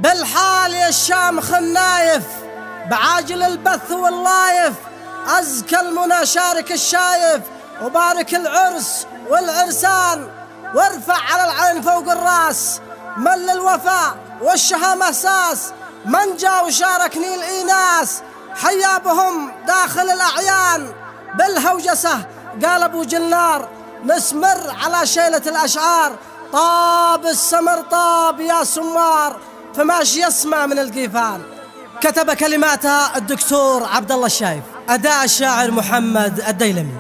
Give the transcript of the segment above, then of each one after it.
بالحال يا الشامخ النايف بعاجل البث واللايف، أزكى المنى شارك الشايف وبارك العرس والعرسان، وارفع على العين فوق الراس من للوفاء والشهامة ساس، من جا وشاركني الإيناس حيا بهم داخل الأعيان. بالهوجسة قال أبو جنار نسمر على شيلة الأشعار، طاب السمر طاب يا سمار فماش يسمع من القيفان. كتب كلماتها الدكتور عبد الله الشايف، أداء الشاعر محمد الديلمي.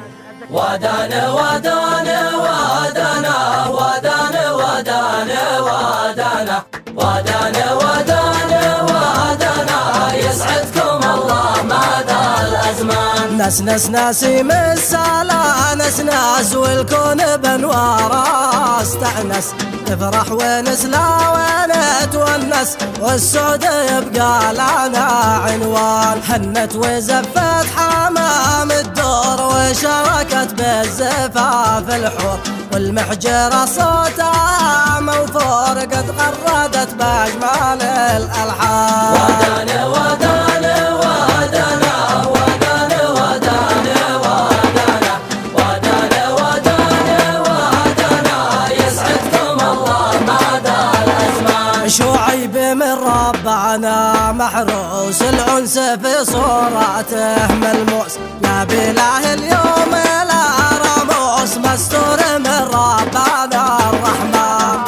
ودانا ودانا ودانا ودانا ودانا ودانا ودانا ودانا ودانا يسعدكم الله مدى الأزمان. ناس ناس ناسيم السلا ناس ناس والكون بنواره استأنس، نفرح ونسلى ونتونس والسعد يبقى لنا عنوان. هنت وزفت حمام الدور وشاركت بالزفاف الحور، والمحجرة صوتها موفور قد غردت بأجمل الألحان. ودانا ودانا ودانا ودانا ودانا ودانا ودانا ودانا ودانا يسعدكم الله مدى الأزمان. شعيب من ربعنا محروس العنس في صورته ملموس، لا بله اليوم لا رموس مستور من ربنا الرحمن.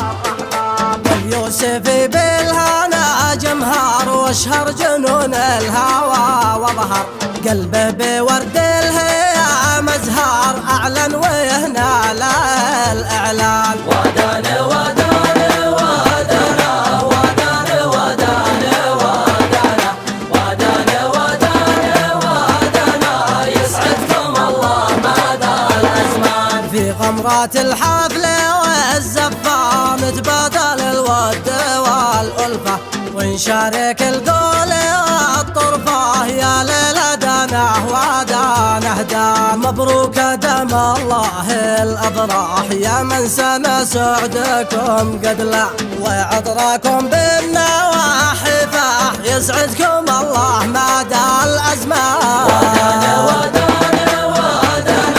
واليوسف بالهنا جمهار واشهر جنون الهوى وظهر، قلبه بورد الهيام ازهار اعلن ويهنى له الاعلان. ودانا ودانا ودانا ودانا ودانا ودانا ودانا ودانا ودانا يسعدكم الله مدى الأزمان. في غمرات الحفلة والزفة نتبادل الود والألفة، ونشارك القول والطرفة يا ليلة دانه ودانه دان. مبروك دام الله الأضراح يا من سنة سعدكم قد لا، وعطراكم بالنواحي فاح يسعدكم الله مدى الأزمان. ودانا ودانا ودانا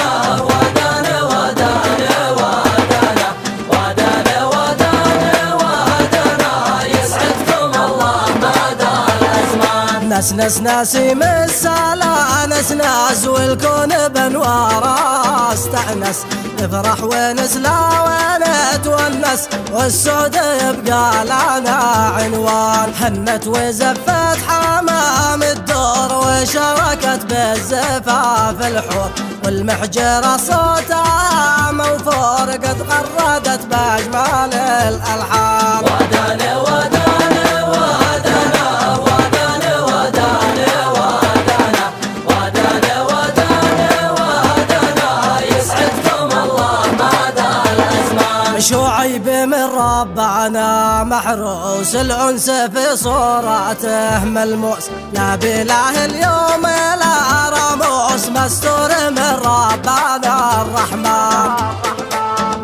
ودانا ودانا ودانا ودانا ودانا ودانا يسعدكم الله مدى الأزمان. ناس ناس ناسيم السلا ناس ناس والكون بنواره استأنس، نفرح ونسلى ونتونس والسعد يبقى لنا عنوان. هنت وزفت حمام الدور وشاركت بالزفاف الحور، والمحجرة صوتها موفور قد غردت بأجمل الألحان. ودانا ودانا ودانا ودانا ودانا ودانا ودانا ودانا ودانا يسعدكم الله مدى الأزمان. شعيب من ربعنا محروس العنس في صورته ملموس، لا بله اليوم لا رموس مستور من ربنا الرحمن.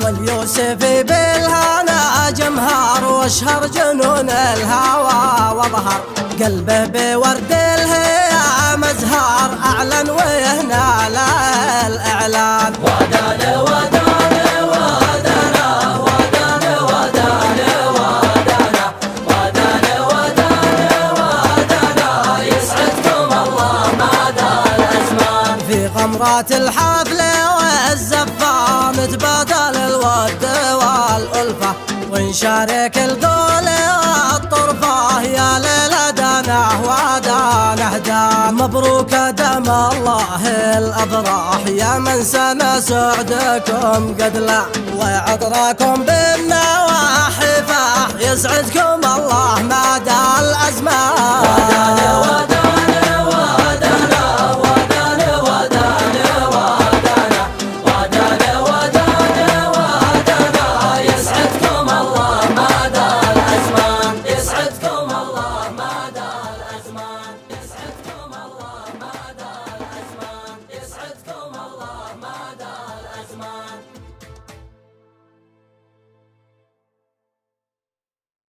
واليوسف بالهنا جمهار واشهر جنون الهوى وظهر، قلبه بورد الهيام ازهار اعلن ويهنى له الاعلان. ودانا ودانا ودانا ودانا ودانا ودانا ودانا ودانا ودانا يسعدكم الله مدى الأزمان. في غمرات الحفلة والزفة نتبادل الود والألفة، ونشارك القول والطرفة يا ليلة دانه ودانه دان. مبروك دام الله الأضراح يا من سنة سعدكم قد لا، وعطراكم بالنواحي فاح يسعدكم